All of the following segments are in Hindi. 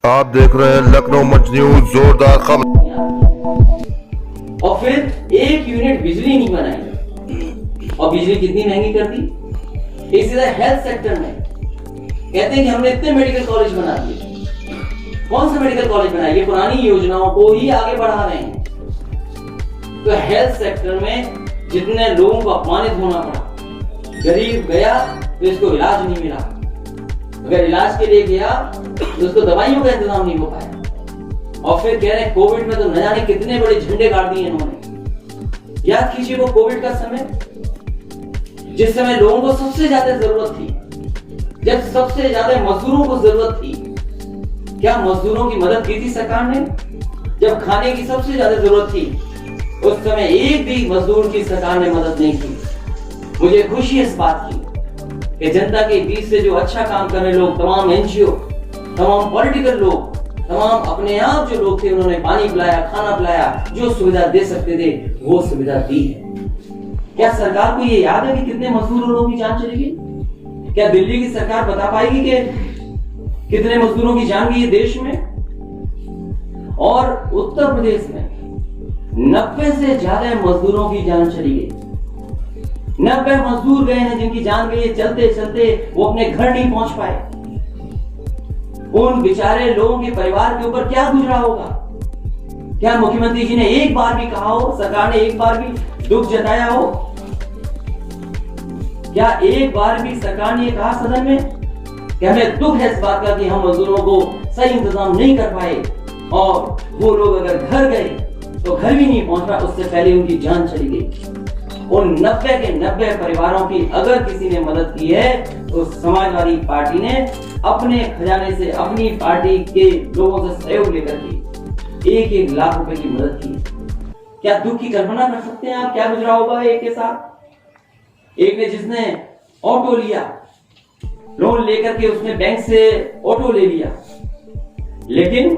आप देख रहे हैं लखनऊ मंच न्यूज, जोरदार खबर। और फिर एक यूनिट बिजली नहीं बनाई और बिजली कितनी महंगी कर दी। इसी तरह हेल्थ सेक्टर में कहते हैं कि हमने इतने मेडिकल कॉलेज बना दिए। कौन सा मेडिकल कॉलेज बनाए? ये पुरानी योजनाओं को ही आगे बढ़ा रहे हैं। तो हेल्थ सेक्टर में जितने लोगों को अपमानित होना पड़ा, गरीब गया तो इसको इलाज नहीं मिला, अगर इलाज के लिए गया तो उसको दवाइयों का इंतजाम नहीं हो पाया। और फिर कह रहे हैं कोविड में तो न जाने कितने बड़े झंडे गाड़ दिए इन्होंने। याद कीजिए वो कोविड का समय, जिस समय लोगों को सबसे ज्यादा जरूरत थी, जब सबसे ज्यादा मजदूरों को जरूरत थी, क्या मजदूरों की मदद की थी सरकार ने? जब खाने की सबसे ज्यादा जरूरत थी, उस समय एक भी मजदूर की सरकार ने मदद नहीं की। मुझे खुशी है इस बात की कि जनता के बीच से जो अच्छा काम कर रहे लोग, तमाम एनजीओ, तमाम पॉलिटिकल लोग, तमाम अपने आप जो लोग थे, उन्होंने पानी पिलाया, खाना पिलाया, जो सुविधा दे सकते थे वो सुविधा दी है। क्या सरकार को ये याद है कि कितने मजदूर लोगों की जान चली गई? क्या दिल्ली की सरकार बता पाएगी कि कितने मजदूरों की जान गई है देश में? और उत्तर प्रदेश में 90 से ज्यादा मजदूरों की जान चली गई। 90 मजदूर गए हैं जिनकी जान गई है। चलते चलते वो अपने घर नहीं पहुंच पाए। उन बेचारे लोगों के परिवार के ऊपर क्या गुजरा होगा? क्या मुख्यमंत्री जी ने एक बार भी कहा हो, सरकार ने एक बार भी दुख जताया हो? क्या एक बार भी सरकार ने कहा सदन में कि हमें दुख है इस बात का कि हम मजदूरों को सही इंतजाम नहीं कर पाए, और वो लोग अगर घर गए तो घर भी नहीं पहुंच पाए, उससे पहले उनकी जान चली गई। उन 90 के 90 परिवारों की अगर किसी ने मदद की है तो समाजवादी पार्टी ने अपने खजाने से, अपनी पार्टी के लोगों से सहयोग लेकर के 1-1 लाख रुपए की मदद की। क्या दुख की कल्पना कर सकते हैं आप? क्या गुजरा होगा एक के साथ? एक ने जिसने ऑटो लिया, लोन लेकर के उसने बैंक से ऑटो ले लिया, लेकिन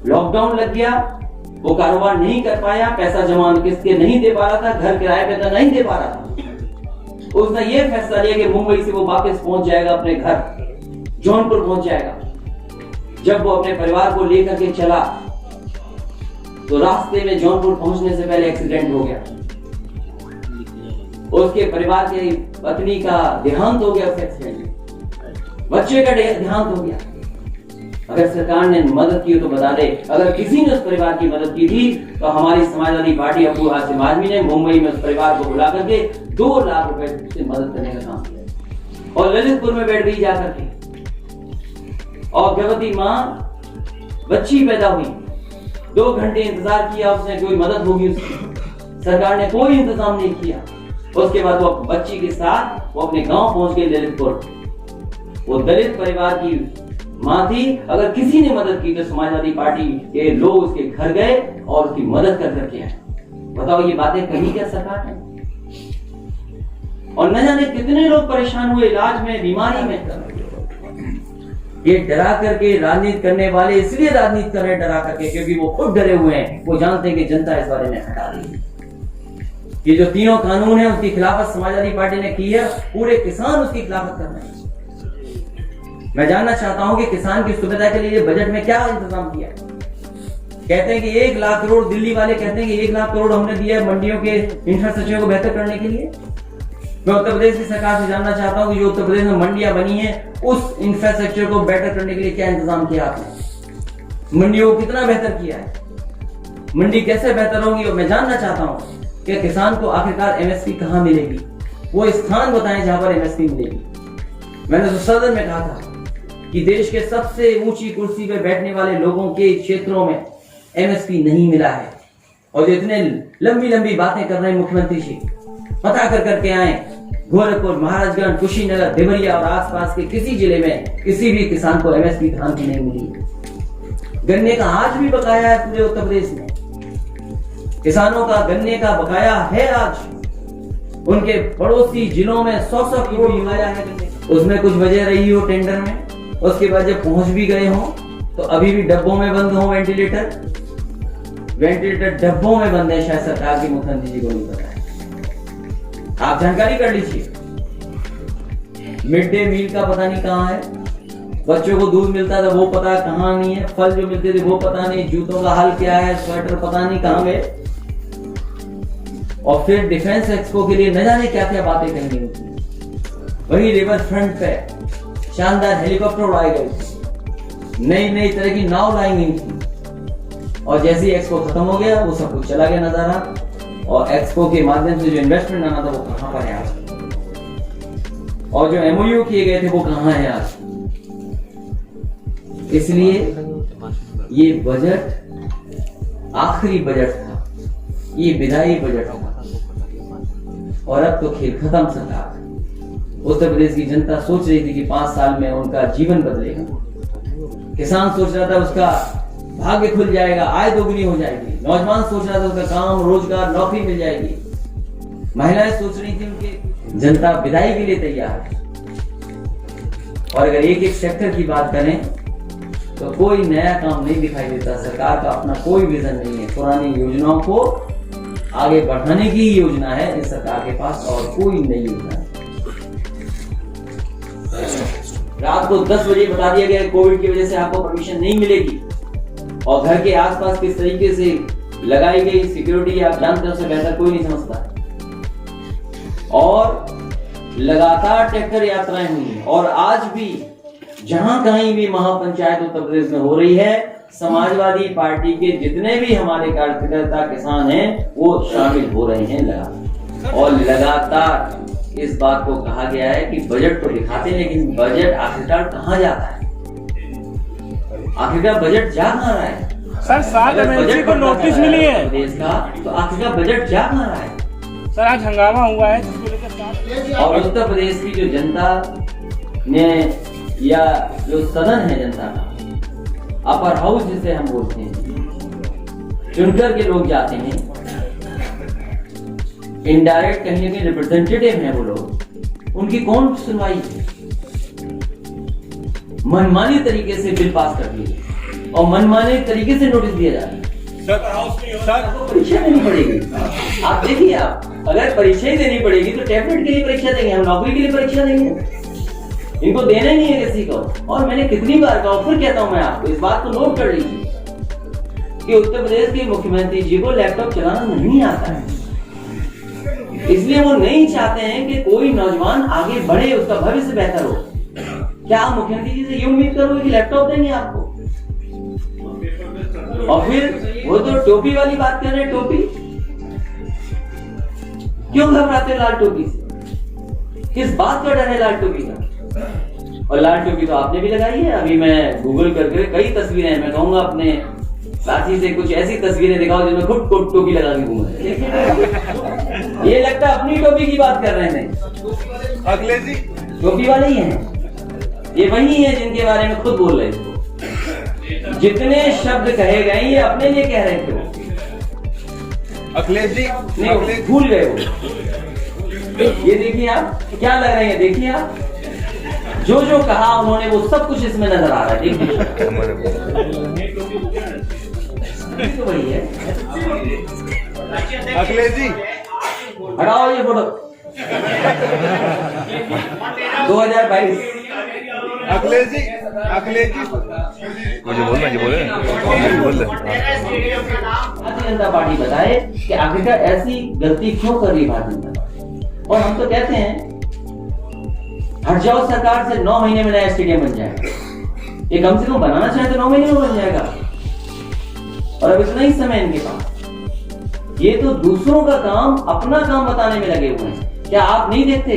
लॉकडाउन लग गया, वो कारोबार नहीं कर पाया, पैसा जमा किसके नहीं दे पा रहा था, घर किराए पे तो नहीं दे पा रहा था। उसने ये फैसला लिया कि मुंबई से वो वापस पहुंच जाएगा अपने घर, जौनपुर पहुंच जाएगा। जब वो अपने परिवार को लेकर के चला तो रास्ते में जौनपुर पहुंचने से पहले एक्सीडेंट हो गया। उसके परिवार की पत्नी का देहांत हो गया उस एक्सीडेंट में, बच्चे का देहांत हो गया। अगर सरकार ने मदद की हो तो बता दे। अगर किसी ने उस परिवार की मदद की थी तो हमारी समाजवादी पार्टी अब्बू हाशिम आजमी ने मुंबई में उस परिवार को बुला करके 2 लाख रुपए से मदद करने का काम किया, और ललितपुर में बैठ गई जाकर के। और गर्भवती मां, बच्ची पैदा हुई, 2 घंटे इंतजार किया उसने, कोई मदद होगी उसकी, सरकार ने कोई इंतजाम नहीं किया। उसके बाद वो बच्ची के साथ वो अपने गांव पहुंच गई ललितपुर। वो दलित परिवार की मां थी। अगर किसी ने मदद की तो समाजवादी पार्टी के लोग उसके घर गए और उसकी मदद कर करके आए। बताओ ये बातें कही क्या सरकार ने? और न जाने कितने लोग परेशान हुए इलाज में, बीमारी में। ये डरा करके राजनीति करने वाले इसलिए राजनीति कर रहे हैं, डरा करके, क्योंकि वो खुद डरे हुए हैं। वो जानते हैं कि जनता इस बारे में हटा रही है। ये जो तीनों कानून है उसकी खिलाफत समाजवादी पार्टी ने की है, पूरे किसान उसकी खिलाफत कर रहे हैं। मैं जानना चाहता हूं कि किसान की सुविधा के लिए बजट में क्या इंतजाम किया? कहते हैं कि 1 लाख करोड़, दिल्ली वाले कहते हैं कि 1 लाख करोड़ हमने दिया है मंडियों के इंफ्रास्ट्रक्चर को बेहतर करने के लिए। मैं उत्तर प्रदेश की सरकार से जानना चाहता हूं कि जो उत्तर प्रदेश में मंडियां बनी है, उस इंफ्रास्ट्रक्चर को बेहतर करने के लिए क्या इंतजाम किया आपने? मंडियों को कितना बेहतर किया है? मंडी कैसे बेहतर होगी? और मैं जानना चाहता हूं कि किसान को आखिरकार एमएसपी कहां मिलेगी? वो स्थान बताएं जहां पर एमएसपी मिलेगी। मैंने तो सदन में कहा था कि देश के सबसे ऊंची कुर्सी पर बैठने वाले लोगों के क्षेत्रों में एमएसपी नहीं मिला है। और जो इतने लंबी लंबी बातें कर रहे हैं मुख्यमंत्री जी, पता कर करके आए, गोरखपुर, महाराजगंज, कुशीनगर, देवरिया और आसपास के किसी जिले में किसी भी किसान को एमएसपी धान की नहीं मिली। गन्ने का आज भी बकाया है पूरे उत्तर प्रदेश में। किसानों का गन्ने का बकाया है आज। उनके पड़ोसी जिलों में 100-100 करोड़ बकाया है गन्ने। उसमें कुछ वजह रही हो टेंडर में, उसके बाद जब पहुंच भी गए हो तो अभी भी डब्बों में बंद हो वेंटिलेटर डब्बों में बंद है। शायद सरकार के मुख्यमंत्री जी को नहीं पता है। आप जानकारी कर लीजिए। मिड डे मील का पता नहीं कहां है, बच्चों को दूध मिलता था वो पता कहाँ नहीं है, फल जो मिलते थे वो पता नहीं, जूतों का हाल क्या है, स्वेटर पता नहीं कहाँ गए। और फिर डिफेंस एक्सपो के लिए न जाने क्या क्या बातें कही गई थी। वही रिवर फ्रंट पे शानदार हेलीकॉप्टर उड़ाए गए थे, नई नई तरह की नाव लाई गई थी। और जैसे ही एक्सपो खत्म हो गया वो सब कुछ चला गया नजारा। और एक्सपो के माध्यम से जो इन्वेस्टमेंट आना था वो कहां पर है आज, और जो एमओयू किए गए थे वो कहां है आज। इसलिए ये बजट आखिरी बजट था, ये विदाई बजट था, और अब तो खेल खत्म सरकार। उत्तर प्रदेश की जनता सोच रही थी कि 5 साल में उनका जीवन बदलेगा। किसान सोच रहा था उसका भाग्य खुल जाएगा, आय दोगुनी हो जाएगी। नौजवान सोच रहा था उसका काम, रोजगार, नौकरी मिल जाएगी। महिलाएं सोच रही थी उनके। जनता विदाई के लिए तैयार है। और अगर एक एक सेक्टर की बात करें तो कोई नया काम नहीं दिखाई देता। सरकार का अपना कोई विजन नहीं है। पुरानी योजनाओं को आगे बढ़ाने की योजना है इस सरकार के पास, और कोई नई योजना नहीं। रात को 10 बजे बता दिया गया कोविड की वजह से आपको परमिशन नहीं मिलेगी, और घर के आसपास किस तरीके से लगाई गई सिक्योरिटी आप जानते हो, उससे बेहतर कोई नहीं समझता। और लगातार ट्रैक्टर यात्राएं हुई हैं, और आज भी जहां कहीं भी महापंचायत उत्तर प्रदेश में हो रही है, समाजवादी पार्टी के जितने भी हमारे कार्यकर्ता किसान हैं वो शामिल हो रहे हैं लगातार। और लगातार इस बात को कहा गया है कि बजट तो दिखाते हैं, लेकिन बजट आखिरकार कहां जाता है, आखिरकार बजट जा कहां रहा है। सर 7 एमएलसी को नोटिस मिली है प्रदेश का, तो आखिरकार बजट जा कहां रहा है। सर आज हंगामा हुआ है जिसको लेकर, और उत्तर प्रदेश की जो जनता ने, या जो सदन है जनता का, अपर हाउस जिसे हम बोलते हैं, चुनकर के लोग जाते हैं, इनडायरेक्ट कहीं ना कहीं रिप्रेजेंटेटिव हैं वो लोग, उनकी कौन सुनवाई है। मनमानी तरीके से बिल पास कर दिए और मनमाने तरीके से नोटिस दिया जा रहा है। आपको परीक्षा देनी पड़ेगी। आप देखिए, आप अगर परीक्षा ही देनी पड़ेगी तो टैबलेट के लिए परीक्षा देंगे, हम नौकरी के लिए परीक्षा देंगे, इनको देना ही नहीं है किसी को। और मैंने कितनी बार कहा, फिर कहता हूं मैं आपको, इस बात को नोट कर लीजिए कि उत्तर प्रदेश के मुख्यमंत्री जी को लैपटॉप चलाना नहीं आता है, इसलिए वो नहीं चाहते हैं कि कोई नौजवान आगे बढ़े, उसका भविष्य बेहतर हो। क्या आप मुख्यमंत्री जी से ये उम्मीद करोगे कि लैपटॉप देंगे आपको? और फिर वो तो टोपी वाली बात कर रहे हैं। टोपी क्यों घबराते लाल टोपी से? किस बात का डर है लाल टोपी का? और लाल टोपी तो आपने भी लगाई है। अभी मैं गूगल करके कई तस्वीरें, मैं कहूंगा अपने साथी से कुछ ऐसी तस्वीरें दिखाओ जिनमें खुद टोपी लगा के घूम रहे। ये लगता है अपनी टोपी की बात कर रहे हैं। अगले जी टोपी वाले ही हैं, ये वही है जिनके बारे में खुद बोल रहे थे। जितने शब्द कहे गए ये अपने लिए कह रहे थे। अखिलेश जी नहीं, भूल गए वो। ये देखिए आप, क्या लग रहे हैं, देखिए आप, जो जो कहा उन्होंने वो सब कुछ इसमें नजर आ रहा है। देखिए तो वही है। अखिलेश जी हटाओ ये फोटो। 2022। अखिलेश जी मुझे बोलना, ये बोले बोल रहे। भारतीय जनता पार्टी बताए कि आखिरकार ऐसी गलती क्यों कर रही भारतीय जनता पार्टी। और हम तो कहते हैं हट जाओ सरकार से, 9 महीने में नया स्टेडियम बन जाएगा। ये कम से कम बनाना चाहे तो 9 महीने में बन जाएगा, और अब इतना ही समय इनके पास। ये तो दूसरों का काम अपना काम बताने में लगे हुए हैं। क्या आप नहीं देखते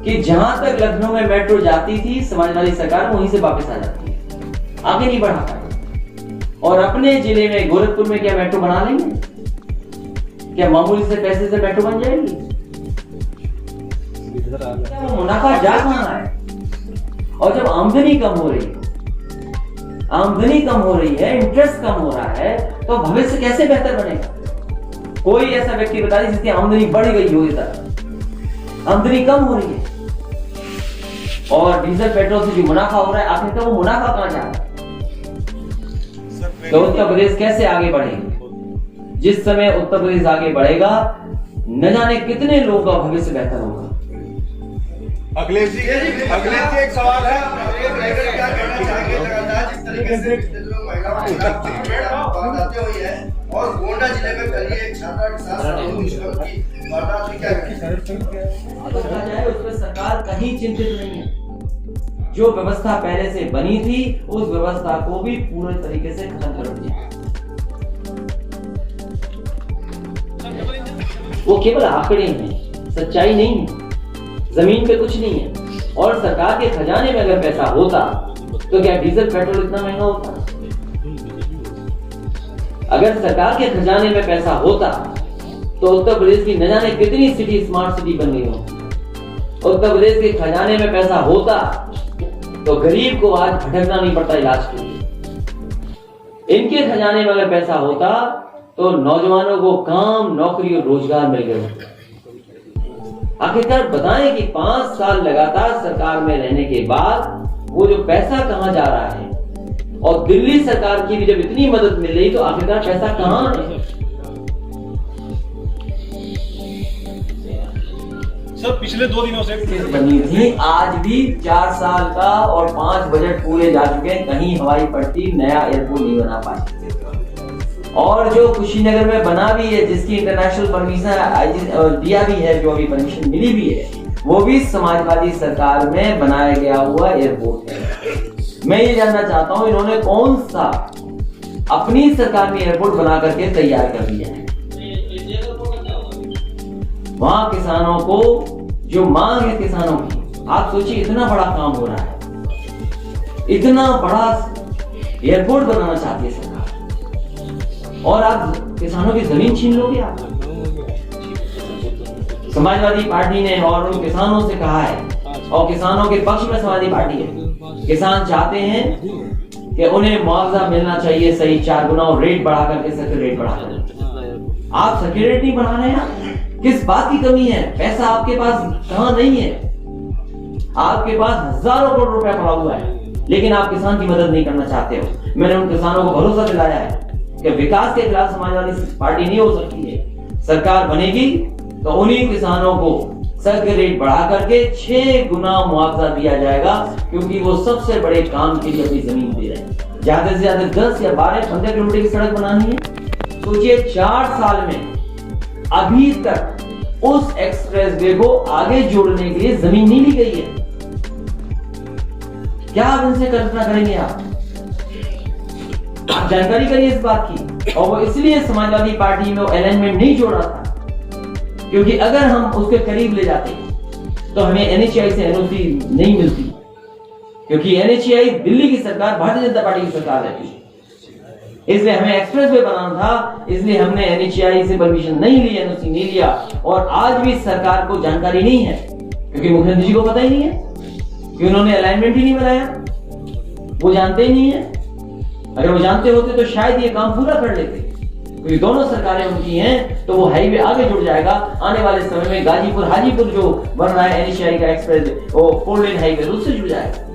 कि जहां तक लखनऊ में मेट्रो जाती थी समाजवादी सरकार वहीं से वापस आ जाती है, आगे नहीं बढ़ा पाए। और अपने जिले में गोरखपुर में क्या मेट्रो बना लेंगे? क्या मामूली से पैसे से मेट्रो बन जाएगी? क्या वो मुनाफा जा कहां रहा है? और जब आमदनी कम हो रही है, आमदनी कम हो रही है, इंटरेस्ट कम हो रहा है, तो भविष्य कैसे बेहतर बनेगा? कोई ऐसा व्यक्ति बता दीजिए जिसकी आमदनी बढ़ गई हो, आमदनी कम हो रही है, और डीजल पेट्रोल से जो मुनाफा हो रहा है, आखिर वो मुनाफा कहां जा रहा है? तो उत्तर प्रदेश कैसे आगे बढ़ेगा? जिस समय उत्तर प्रदेश आगे बढ़ेगा, न जाने कितने लोगों का भविष्य बेहतर होगा। अखिलेश जी एक सवाल है। क्या कहना चाहेंगे लगातार जिस तरीके से लोग महिलाओं के साथ वारदातें हुई है और गोंडा जिले में कल एक छात्रा के साथ दुष्कर्म की वारदात हुई, क्या देखा जाए उसमें सरकार कहीं चिंतित नहीं है। जो व्यवस्था पहले से बनी थी उस व्यवस्था को भी पूरे तरीके से खत्म कर दिया। वो केवल आंकड़े हैं, सच्चाई नहीं है, जमीन पे कुछ नहीं है। और सरकार के खजाने में अगर पैसा होता तो क्या डीजल पेट्रोल इतना महंगा होता? अगर सरकार के खजाने में पैसा होता तो उत्तर प्रदेश की न जाने कितनी सिटी स्मार्ट सिटी बन गई हो। उत्तर प्रदेश के खजाने में पैसा होता तो गरीब को आज भटकना नहीं पड़ता इलाज के लिए। इनके खजाने में अगर पैसा होता तो नौजवानों को काम, नौकरी और रोजगार मिल गए। आखिरकार बताएं कि 5 साल लगातार सरकार में रहने के बाद वो जो पैसा कहां जा रहा है, और दिल्ली सरकार की भी जब इतनी मदद मिल रही तो आखिरकार पैसा कहां है? सर पिछले 2 दिनों से बनी थी, आज भी 4 साल का और 5 बजट पूरे जा चुके हैं, कहीं हवाई पट्टी नया एयरपोर्ट नहीं बना पाए। और जो कुशीनगर में बना भी है, जिसकी इंटरनेशनल परमिशन दिया भी है, जो अभी परमिशन मिली भी है, वो भी समाजवादी सरकार में बनाया गया हुआ एयरपोर्ट है। मैं ये जानना चाहता हूं इन्होंने कौन सा अपनी सरकार में एयरपोर्ट बना करके तैयार कर दिया है। वहां किसानों को जो मांग है किसानों की, आप सोचिए इतना बड़ा काम हो रहा है, इतना बड़ा एयरपोर्ट बनाना चाहती है सरकार, और आप किसानों की जमीन छीन लोगे। आप समाजवादी पार्टी ने और उन किसानों से कहा है, और किसानों के पक्ष में समाजवादी पार्टी है। किसान चाहते हैं कि उन्हें मुआवजा मिलना चाहिए सही 4 गुना, और रेट बढ़ा करके सर्किल रेट बढ़ा कर। आप सर्किल रेट नहीं बढ़ा रहे हैं, किस बात की कमी है? पैसा आपके पास कहां नहीं है? आपके पास हजारों करोड़ रुपया पड़ा हुआ है, लेकिन आप किसान की मदद नहीं करना चाहते हो। मैंने उन किसानों को भरोसा दिलाया है कि विकास के खिलाफ समाजवादी पार्टी नहीं हो सकती है। सरकार बनेगी तो उन्हीं किसानों को सर्किल रेट बढ़ा करके 6 गुना मुआवजा दिया जाएगा, क्योंकि वो सबसे बड़े काम के लिए अपनी जमीन दे रहे हैं। ज्यादा से ज्यादा 10 या 12-15 किलोमीटर की सड़क बनानी है। सोचिए 4 साल में अभी तक उस एक्सप्रेसवे को आगे जोड़ने के लिए जमीन नहीं ली गई है। क्या आप इनसे कल्पना करेंगे? आप जानकारी करिए इस बात की। और वो इसलिए समाजवादी पार्टी में अलाइनमेंट नहीं जोड़ा था, क्योंकि अगर हम उसके करीब ले जाते तो हमें एनएचएआई से एनओसी नहीं मिलती, क्योंकि एनएचएआई दिल्ली की सरकार, भारतीय जनता पार्टी की सरकार रहती है। इसलिए हमें एक्सप्रेसवे बनाना था, इसलिए हमने एनएचएआई से परमिशन नहीं ली, एनओसी नहीं लिया। और आज भी सरकार को जानकारी नहीं है, क्योंकि मुख्यमंत्री जी को पता ही नहीं है कि उन्होंने अलाइनमेंट ही नहीं बनाया। वो जानते ही नहीं है। अगर वो जानते होते तो शायद ये काम पूरा कर लेते, क्योंकि दोनों सरकारें उनकी हैं, तो वो हाईवे आगे जुड़ जाएगा। आने वाले समय में गाजीपुर हाजीपुर जो बन रहा है एनएचएआई का एक्सप्रेस, वो 4 लेन हाईवे उससे जुड़ जाएगा।